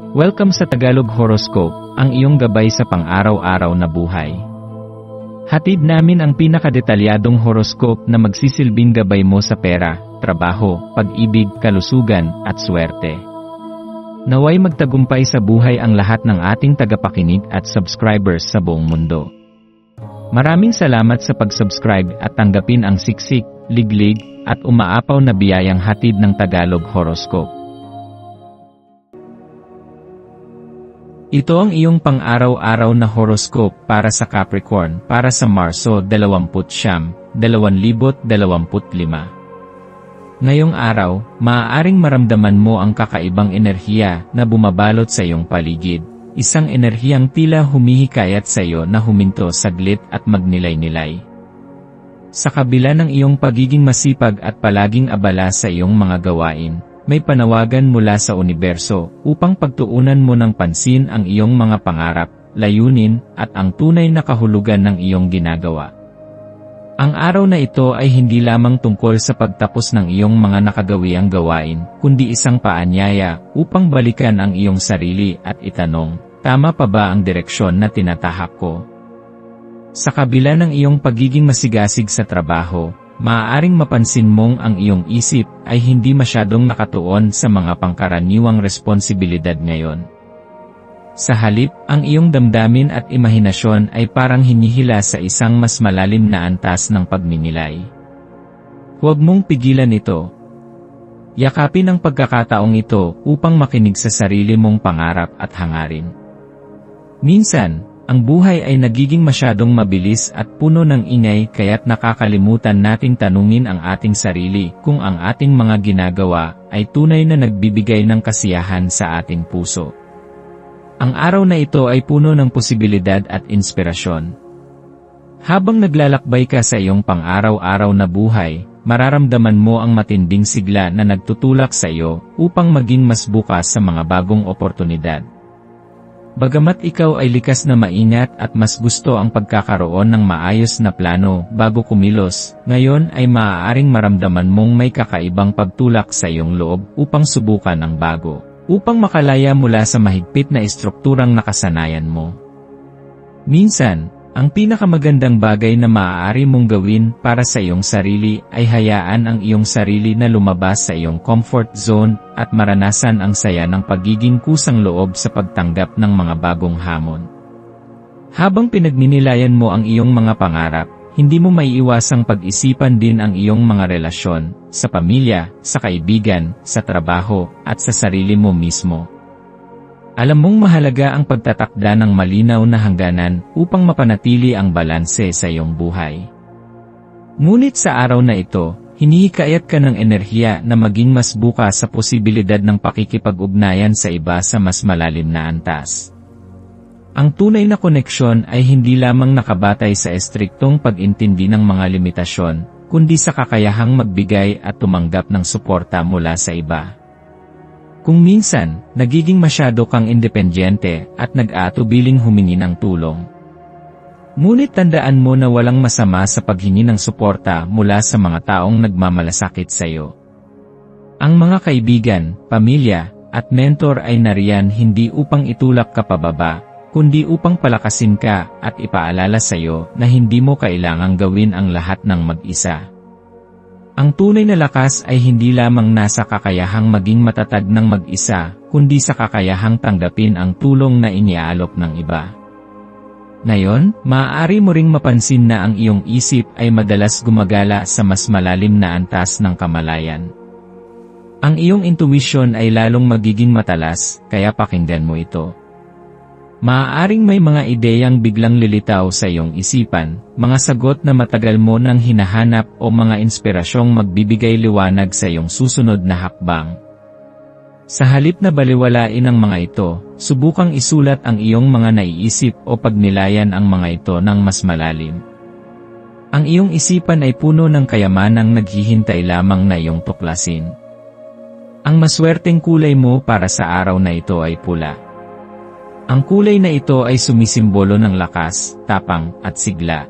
Welcome sa Tagalog Horoscope, ang iyong gabay sa pang-araw-araw na buhay. Hatid namin ang pinakadetalyadong horoscope na magsisilbing gabay mo sa pera, trabaho, pag-ibig, kalusugan, at swerte. Naway magtagumpay sa buhay ang lahat ng ating tagapakinig at subscribers sa buong mundo. Maraming salamat sa pag-subscribe at tanggapin ang siksik, liglig, at umaapaw na biyayang hatid ng Tagalog Horoscope. Ito ang iyong pang-araw-araw na horoscope para sa Capricorn para sa Marso 29, 2025. Ngayong araw, maaaring maramdaman mo ang kakaibang enerhiya na bumabalot sa iyong paligid. Isang enerhiyang tila humihikayat sa iyo na huminto saglit at magnilay-nilay. Sa kabila ng iyong pagiging masipag at palaging abala sa iyong mga gawain, may panawagan mula sa universo upang pagtuunan mo ng pansin ang iyong mga pangarap, layunin, at ang tunay na kahulugan ng iyong ginagawa. Ang araw na ito ay hindi lamang tungkol sa pagtapos ng iyong mga nakagawiang gawain, kundi isang paanyaya upang balikan ang iyong sarili at itanong, tama pa ba ang direksyon na tinatahak ko? Sa kabila ng iyong pagiging masigasig sa trabaho, maaaring mapansin mong ang iyong isip ay hindi masyadong nakatuon sa mga pangkaraniwang responsibilidad ngayon. Sa halip, ang iyong damdamin at imahinasyon ay parang hinihila sa isang mas malalim na antas ng pagninilay. Huwag mong pigilan ito. Yakapin ang pagkakataong ito upang makinig sa sarili mong pangarap at hangarin. Minsan, ang buhay ay nagiging masyadong mabilis at puno ng ingay kaya't nakakalimutan nating tanungin ang ating sarili kung ang ating mga ginagawa ay tunay na nagbibigay ng kasiyahan sa ating puso. Ang araw na ito ay puno ng posibilidad at inspirasyon. Habang naglalakbay ka sa iyong pang-araw-araw na buhay, mararamdaman mo ang matinding sigla na nagtutulak sa iyo upang maging mas bukas sa mga bagong oportunidad. Bagamat ikaw ay likas na maingat at mas gusto ang pagkakaroon ng maayos na plano bago kumilos, ngayon ay maaaring maramdaman mong may kakaibang pagtulak sa iyong loob upang subukan ang bago, upang makalaya mula sa mahigpit na estrukturang nakasanayan mo. Minsan, ang pinakamagandang bagay na maaari mong gawin para sa iyong sarili ay hayaan ang iyong sarili na lumabas sa iyong comfort zone at maranasan ang saya ng pagiging kusang loob sa pagtanggap ng mga bagong hamon. Habang pinagninilayan mo ang iyong mga pangarap, hindi mo maiiwasang pag-isipan din ang iyong mga relasyon, sa pamilya, sa kaibigan, sa trabaho, at sa sarili mo mismo. Alam mong mahalaga ang pagtatakda ng malinaw na hangganan upang mapanatili ang balanse sa iyong buhay. Ngunit sa araw na ito, hinihikayat ka ng enerhiya na maging mas bukas sa posibilidad ng pakikipag-ugnayan sa iba sa mas malalim na antas. Ang tunay na koneksyon ay hindi lamang nakabatay sa estriktong pag-intindi ng mga limitasyon, kundi sa kakayahang magbigay at tumanggap ng suporta mula sa iba. Kung minsan, nagiging masyado kang independyente at nag-aatubiling humingi ng tulong. Ngunit tandaan mo na walang masama sa paghingi ng suporta mula sa mga taong nagmamalasakit sa iyo. Ang mga kaibigan, pamilya, at mentor ay nariyan hindi upang itulak ka pababa, kundi upang palakasin ka at ipaalala sa iyo na hindi mo kailangang gawin ang lahat ng mag-isa. Ang tunay na lakas ay hindi lamang nasa kakayahang maging matatag ng mag-isa, kundi sa kakayahang tanggapin ang tulong na iniaalok ng iba. Ngayon, maaari mo ring mapansin na ang iyong isip ay madalas gumagala sa mas malalim na antas ng kamalayan. Ang iyong intuition ay lalong magiging matalas, kaya pakinggan mo ito. Maaaring may mga ideyang biglang lilitaw sa iyong isipan, mga sagot na matagal mo nang hinahanap o mga inspirasyong magbibigay liwanag sa iyong susunod na hakbang. Sa halip na baliwalain ang mga ito, subukang isulat ang iyong mga naiisip o pagnilayan ang mga ito ng mas malalim. Ang iyong isipan ay puno ng kayamanang naghihintay lamang na iyong tuklasin. Ang maswerteng kulay mo para sa araw na ito ay pula. Ang kulay na ito ay sumisimbolo ng lakas, tapang, at sigla.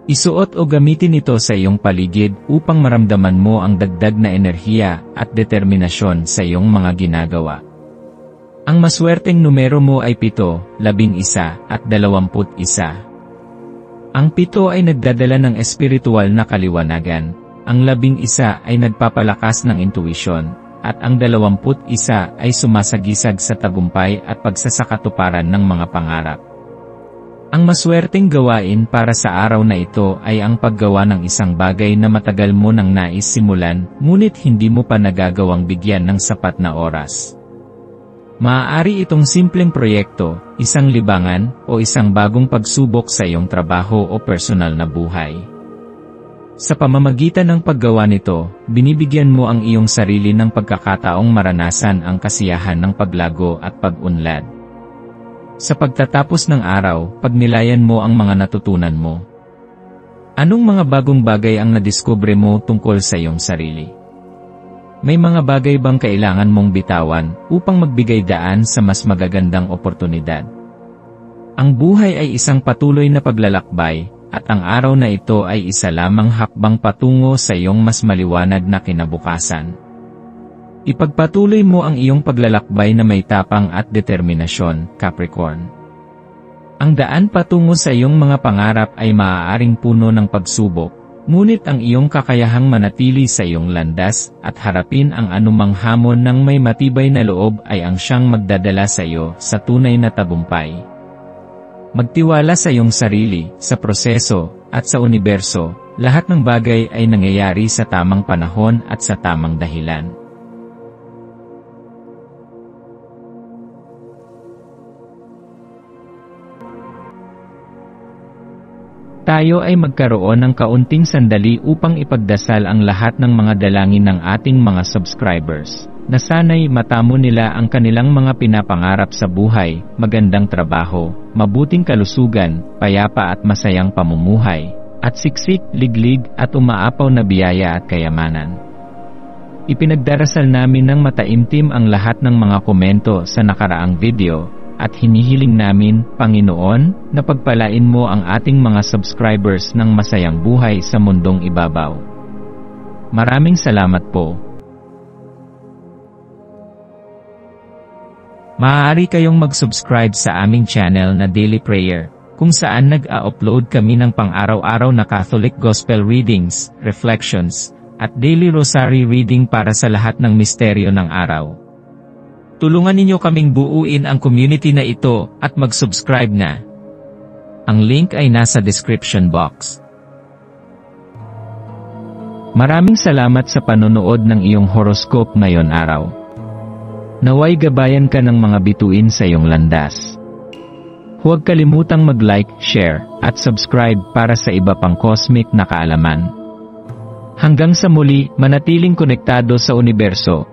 Isuot o gamitin ito sa iyong paligid upang maramdaman mo ang dagdag na enerhiya at determinasyon sa iyong mga ginagawa. Ang maswerteng numero mo ay 7, 11 at 21. Ang 7 ay nagdadala ng espiritual na kaliwanagan, ang 11 ay nagpapalakas ng intuisyon, at ang 21 ay sumasagisag sa tagumpay at pagsasakatuparan ng mga pangarap. Ang maswerteng gawain para sa araw na ito ay ang paggawa ng isang bagay na matagal mo nang nais simulan, ngunit hindi mo pa nagagawang bigyan ng sapat na oras. Maaari itong simpleng proyekto, isang libangan, o isang bagong pagsubok sa iyong trabaho o personal na buhay. Sa pamamagitan ng paggawa nito, binibigyan mo ang iyong sarili ng pagkakataong maranasan ang kasiyahan ng paglago at pag-unlad. Sa pagtatapos ng araw, pagnilayan mo ang mga natutunan mo. Anong mga bagong bagay ang nadiskubre mo tungkol sa iyong sarili? May mga bagay bang kailangan mong bitawan upang magbigay daan sa mas magagandang oportunidad? Ang buhay ay isang patuloy na paglalakbay, at ang araw na ito ay isa lamang hakbang patungo sa iyong mas maliwanag na kinabukasan. Ipagpatuloy mo ang iyong paglalakbay na may tapang at determinasyon, Capricorn. Ang daan patungo sa iyong mga pangarap ay maaaring puno ng pagsubok, ngunit ang iyong kakayahang manatili sa iyong landas at harapin ang anumang hamon ng may matibay na loob ay ang siyang magdadala sa iyo sa tunay na tagumpay. Magtiwala sa iyong sarili, sa proseso, at sa universo, lahat ng bagay ay nangyayari sa tamang panahon at sa tamang dahilan. Tayo ay magkaroon ng kaunting sandali upang ipagdasal ang lahat ng mga dalangin ng ating mga subscribers, na sana'y matamo nila ang kanilang mga pinapangarap sa buhay, magandang trabaho, mabuting kalusugan, payapa at masayang pamumuhay, at siksik, liglig at umaapaw na biyaya at kayamanan. Ipinagdarasal namin ng mataimtim ang lahat ng mga komento sa nakaraang video, at hinihiling namin, Panginoon, na pagpalain mo ang ating mga subscribers ng masayang buhay sa mundong ibabaw. Maraming salamat po. Maaari kayong mag-subscribe sa aming channel na Daily Prayer, kung saan nag-a-upload kami ng pang-araw-araw na Catholic Gospel Readings, Reflections, at Daily Rosary Reading para sa lahat ng misteryo ng araw. Tulungan ninyo kaming buuin ang community na ito at mag-subscribe na. Ang link ay nasa description box. Maraming salamat sa panonood ng iyong horoscope ngayon araw. Naway gabayan ka ng mga bituin sa iyong landas. Huwag kalimutang mag-like, share, at subscribe para sa iba pang cosmic na kaalaman. Hanggang sa muli, manatiling konektado sa universo,